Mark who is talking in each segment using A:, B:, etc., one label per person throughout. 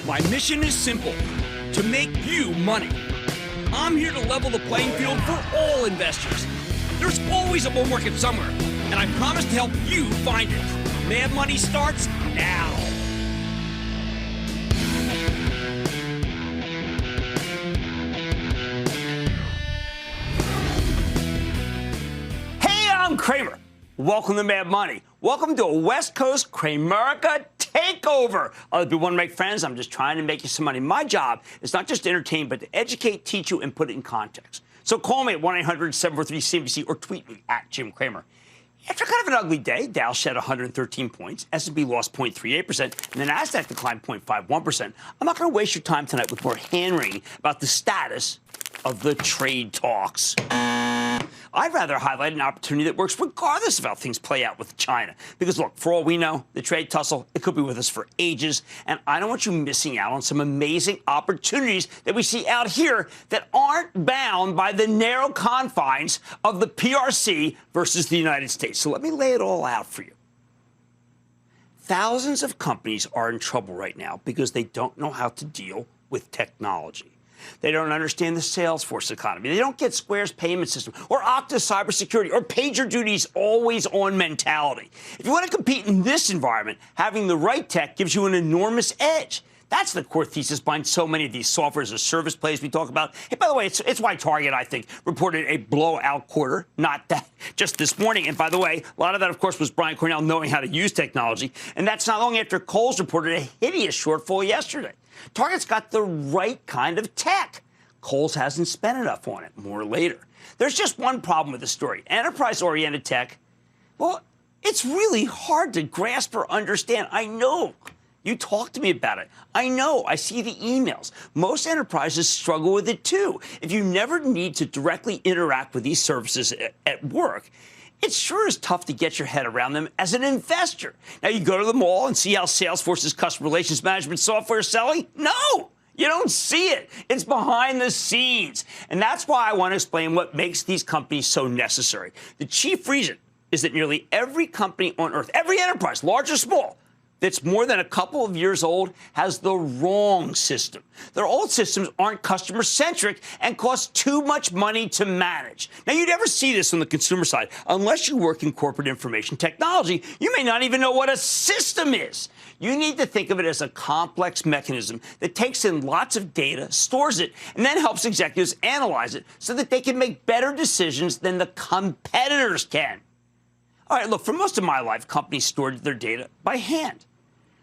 A: My mission is simple, to make you money. I'm here to level the playing field for all investors. There's always a bull market somewhere, and I promise to help you find it. Mad Money starts now. Hey, I'm Cramer. Welcome to Mad Money. Welcome to a West Coast Cramerica takeover. Other people want to make friends. I'm just trying to make you some money. My job is not just to entertain, but to educate, teach you, and put it in context. So call me at 1-800-743-CNBC or tweet me at Jim Cramer. After kind of an ugly day, Dow shed 113 points, S&P lost 0.38%, and the Nasdaq declined 0.51%. I'm not going to waste your time tonight with more hand-wringing about the status of the trade talks. I'd rather highlight an opportunity that works regardless of how things play out with China. Because, look, for all we know, the trade tussle, it could be with us for ages, and I don't want you missing out on some amazing opportunities that we see out here that aren't bound by the narrow confines of the PRC versus the United States. So let me lay it all out for you. Thousands of companies are in trouble right now because they don't know how to deal with technology. They don't understand the Salesforce economy. They don't get Square's payment system or Okta's cybersecurity or PagerDuty's always-on mentality. If you want to compete in this environment, having the right tech gives you an enormous edge. That's the core thesis behind so many of these software as a service plays we talk about. Hey, by the way, it's why Target, I think, reported a blowout quarter, not that just this morning. And by the way, a lot of that, of course, was Brian Cornell knowing how to use technology. And that's not long after Kohl's reported a hideous shortfall yesterday. Target's got the right kind of tech. Kohl's hasn't spent enough on it. More later. There's just one problem with the story. Enterprise-oriented tech, well, it's really hard to grasp or understand. I know. You talk to me about it. I know. I see the emails. Most enterprises struggle with it, too. If you never need to directly interact with these services at work, it sure is tough to get your head around them as an investor. Now, you go to the mall and see how Salesforce's customer relations management software is selling? No, you don't see it. It's behind the scenes. And that's why I want to explain what makes these companies so necessary. The chief reason is that nearly every company on earth, every enterprise, large or small, that's more than a couple of years old has the wrong system. Their old systems aren't customer-centric and cost too much money to manage. Now, you never see this on the consumer side. Unless you work in corporate information technology, you may not even know what a system is. You need to think of it as a complex mechanism that takes in lots of data, stores it, and then helps executives analyze it so that they can make better decisions than the competitors can. All right, look, for most of my life, companies stored their data by hand.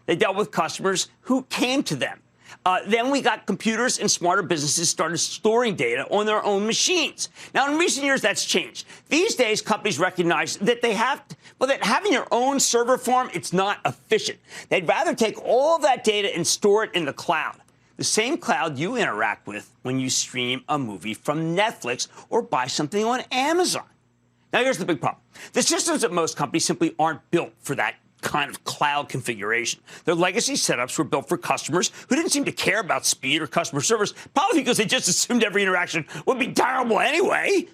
A: They dealt with customers who came to them. Then we got computers and smarter businesses started storing data on their own machines. Now, in recent years, that's changed. These days, companies recognize that that having your own server farm, it's not efficient. They'd rather take all of that data and store it in the cloud. The same cloud you interact with when you stream a movie from Netflix or buy something on Amazon. Now, here's the big problem. The systems at most companies simply aren't built for that kind of cloud configuration. Their legacy setups were built for customers who didn't seem to care about speed or customer service, probably because they just assumed every interaction would be terrible anyway.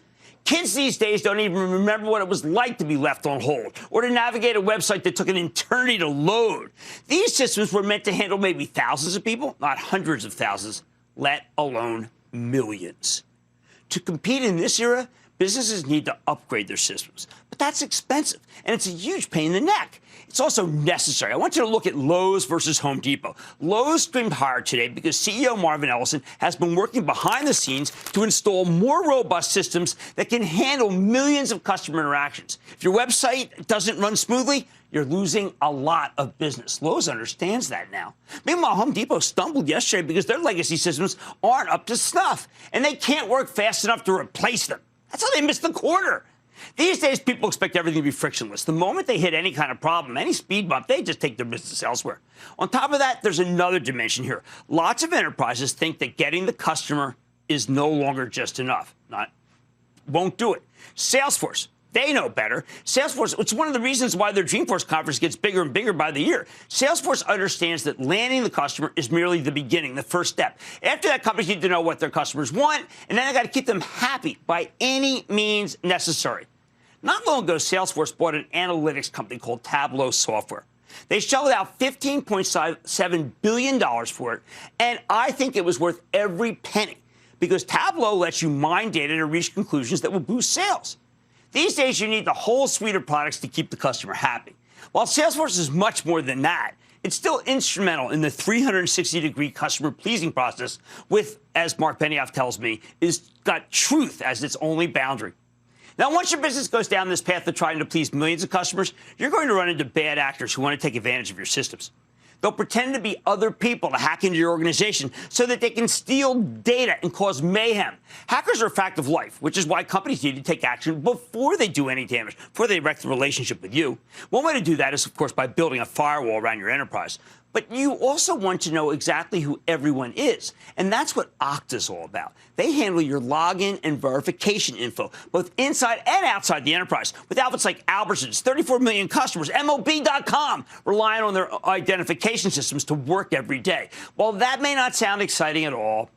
A: Kids these days don't even remember what it was like to be left on hold or to navigate a website that took an eternity to load. These systems were meant to handle maybe thousands of people, not hundreds of thousands, let alone millions. To compete in this era, businesses need to upgrade their systems, but that's expensive, and it's a huge pain in the neck. It's also necessary. I want you to look at Lowe's versus Home Depot. Lowe's streamed higher today because CEO Marvin Ellison has been working behind the scenes to install more robust systems that can handle millions of customer interactions. If your website doesn't run smoothly, you're losing a lot of business. Lowe's understands that now. Meanwhile, Home Depot stumbled yesterday because their legacy systems aren't up to snuff, and they can't work fast enough to replace them. That's how they missed the quarter. These days, people expect everything to be frictionless. The moment they hit any kind of problem, any speed bump, they just take their business elsewhere. On top of that, there's another dimension here. Lots of enterprises think that getting the customer is no longer just enough. Won't do it. Salesforce, they know better. Salesforce, it's one of the reasons why their Dreamforce conference gets bigger and bigger by the year. Salesforce understands that landing the customer is merely the beginning, the first step. After that, companies need to know what their customers want, and then they got to keep them happy by any means necessary. Not long ago, Salesforce bought an analytics company called Tableau Software. They shelled out $15.7 billion for it, and I think it was worth every penny because Tableau lets you mine data to reach conclusions that will boost sales. These days, you need the whole suite of products to keep the customer happy. While Salesforce is much more than that, it's still instrumental in the 360-degree customer-pleasing process with, as Mark Benioff tells me, is got truth as its only boundary. Now, once your business goes down this path of trying to please millions of customers, you're going to run into bad actors who want to take advantage of your systems. They'll pretend to be other people to hack into your organization so that they can steal data and cause mayhem. Hackers are a fact of life, which is why companies need to take action before they do any damage, before they wreck the relationship with you. One way to do that is, of course, by building a firewall around your enterprise. But you also want to know exactly who everyone is. And that's what Okta's all about. They handle your login and verification info, both inside and outside the enterprise, with outfits like Albertsons, 34 million customers, MOB.com, relying on their identification systems to work every day. While that may not sound exciting at all,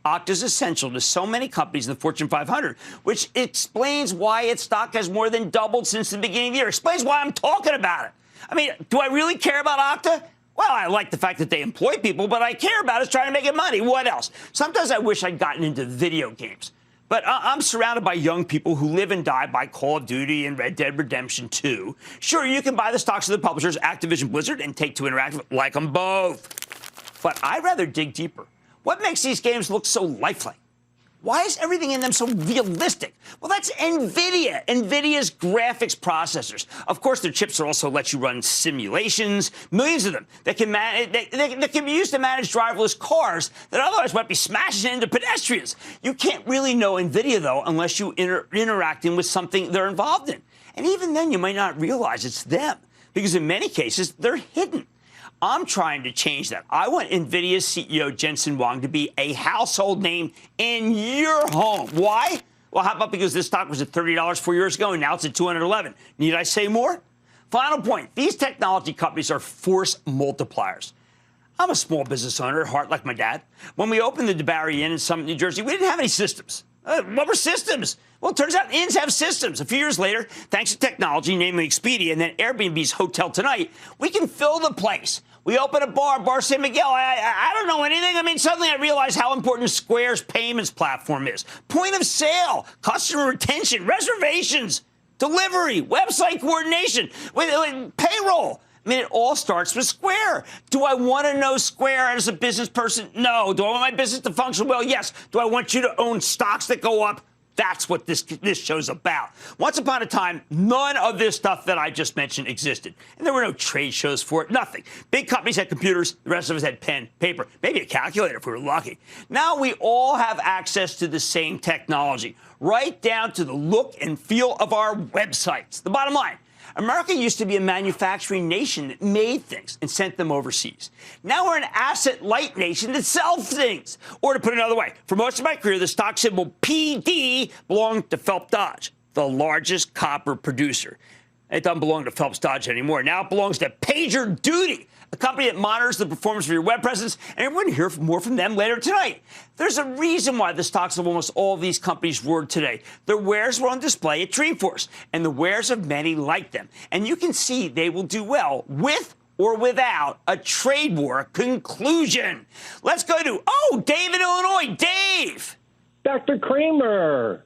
A: Okta is essential to so many companies in the Fortune 500, which explains why its stock has more than doubled since the beginning of the year. Explains why I'm talking about it. I mean, do I really care about Okta? Well, I like the fact that they employ people, but I care about is trying to make it money. What else? Sometimes I wish I'd gotten into video games. But I'm surrounded by young people who live and die by Call of Duty and Red Dead Redemption 2. Sure, you can buy the stocks of the publishers, Activision Blizzard, and Take-Two Interactive, like them both. But I'd rather dig deeper. What makes these games look so lifelike? Why is everything in them so realistic? Well, that's NVIDIA, NVIDIA's graphics processors. Of course, their chips also let you run simulations, millions of them, that can be used to manage driverless cars that otherwise might be smashing into pedestrians. You can't really know NVIDIA, though, unless you interacting with something they're involved in. And even then, you might not realize it's them, because in many cases, they're hidden. I'm trying to change that. I want NVIDIA's CEO, Jensen Huang, to be a household name in your home. Why? Well, how about because this stock was at $30 4 years ago, and now it's at $211. Need I say more? Final point. These technology companies are force multipliers. I'm a small business owner at heart, like my dad. When we opened the DeBarry Inn in Summit, New Jersey, we didn't have any systems. What were systems? Well, it turns out inns have systems. A few years later, thanks to technology, namely Expedia and then Airbnb's Hotel Tonight, we can fill the place. We open a bar San Miguel. I don't know anything. I mean, suddenly I realize how important Square's payments platform is. Point of sale, customer retention, reservations, delivery, website coordination, payroll. I mean, it all starts with Square. Do I want to know Square as a business person? No. Do I want my business to function well? Yes. Do I want you to own stocks that go up? That's what this show's about. Once upon a time, none of this stuff that I just mentioned existed. And there were no trade shows for it, nothing. Big companies had computers. The rest of us had pen, paper, maybe a calculator if we were lucky. Now we all have access to the same technology, right down to the look and feel of our websites. The bottom line, America used to be a manufacturing nation that made things and sent them overseas. Now we're an asset-light nation that sells things. Or to put it another way, for most of my career, the stock symbol PD belonged to Phelps Dodge, the largest copper producer. It doesn't belong to Phelps Dodge anymore. Now it belongs to PagerDuty, a company that monitors the performance of your web presence, and we're going to hear more from them later tonight. There's a reason why the stocks of almost all of these companies roared today. Their wares were on display at Dreamforce, and the wares of many like them. And you can see they will do well with or without a trade war conclusion. Let's go to, Dave in Illinois. Dave!
B: Dr. Cramer!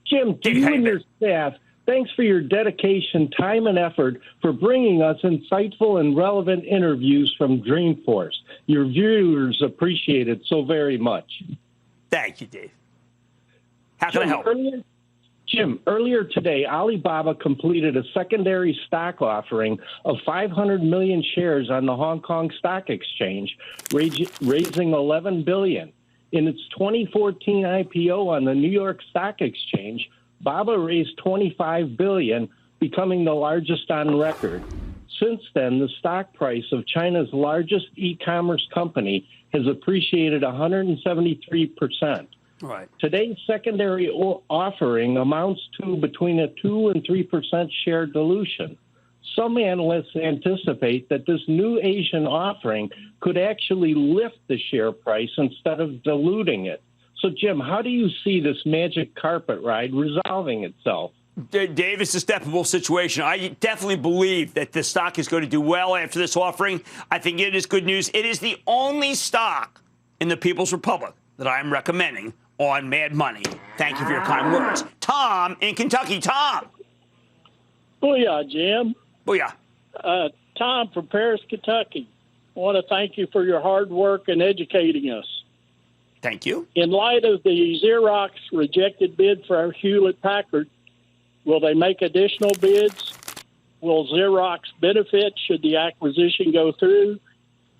B: Jim, to you and your staff, thanks for your dedication, time, and effort for bringing us insightful and relevant interviews from Dreamforce. Your viewers appreciate it so very much.
A: Thank you, Dave. How can I help?
B: Jim, earlier today, Alibaba completed a secondary stock offering of 500 million shares on the Hong Kong Stock Exchange, raising $11 billion. In its 2014 IPO on the New York Stock Exchange, Baba raised $25 billion, becoming the largest on record. Since then, the stock price of China's largest e-commerce company has appreciated 173%.
A: Right.
B: Today's secondary offering amounts to between a 2 and 3% share dilution. Some analysts anticipate that this new Asian offering could actually lift the share price instead of diluting it. So, Jim, how do you see this magic carpet ride resolving itself?
A: Dave, it's a steppable situation. I definitely believe that the stock is going to do well after this offering. I think it is good news. It is the only stock in the People's Republic that I am recommending on Mad Money. Thank you for your kind words. Tom in Kentucky. Tom.
C: Booyah, Jim.
A: Booyah.
C: Tom from Paris, Kentucky. I want to thank you for your hard work and educating us.
A: Thank you.
C: In light of the Xerox rejected bid for Hewlett-Packard, will they make additional bids? Will Xerox benefit should the acquisition go through?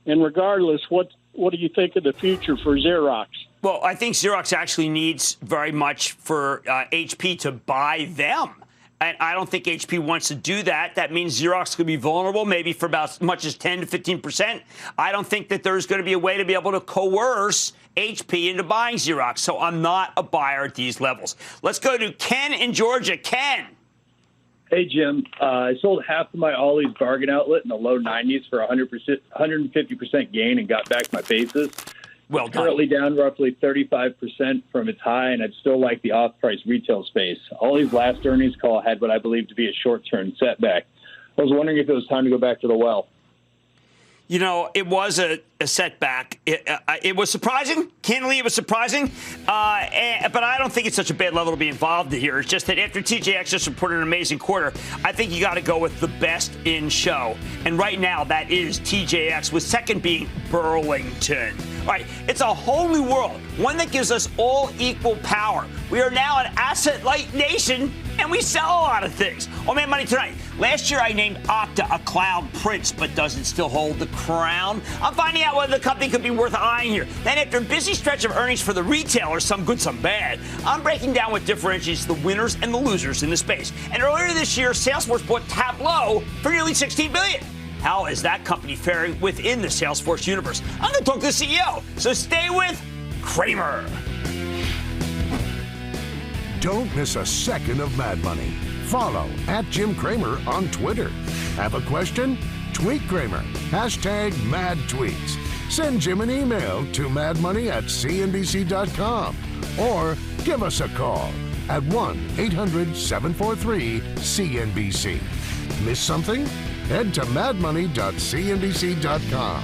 C: And regardless, what do you think of the future for Xerox?
A: Well, I think Xerox actually needs very much for HP to buy them. And I don't think HP wants to do that. That means Xerox could be vulnerable, maybe for about as much as 10 to 15%. I don't think that there's going to be a way to be able to coerce HP into buying Xerox. So I'm not a buyer at these levels. Let's go to Ken in Georgia. Ken.
D: Hey, Jim. I sold half of my Ollie's bargain outlet in the low 90s for 150% gain and got back my basis.
A: Well done.
D: Currently down roughly 35% from its high, and I'd still like the off-price retail space. Ollie's last earnings call had what I believe to be a short-term setback. I was wondering if it was time to go back to the well.
A: You know, it was a setback. It was surprising. Candidly, it was surprising. But I don't think it's such a bad level to be involved in here. It's just that after TJX just reported an amazing quarter, I think you got to go with the best in show. And right now, that is TJX, with second being Burlington. All right, it's a whole new world, one that gives us all equal power. We are now an asset-light nation, and we sell a lot of things. On Mad Money tonight, last year I named Okta a cloud prince, but does it still hold the crown? I'm finding out whether the company could be worth eyeing here. Then after a busy stretch of earnings for the retailers, some good, some bad, I'm breaking down what differentiates the winners and the losers in the space. And earlier this year, Salesforce bought Tableau for nearly $16 billion. How is that company faring within the Salesforce universe? I'm going to talk to the CEO, so stay with Cramer.
E: Don't miss a second of Mad Money. Follow @JimCramer on Twitter. Have a question? Tweet Cramer. #MadTweets. Send Jim an email to madmoney@cnbc.com or give us a call at 1-800-743-CNBC. Miss something? Head to madmoney.cnbc.com.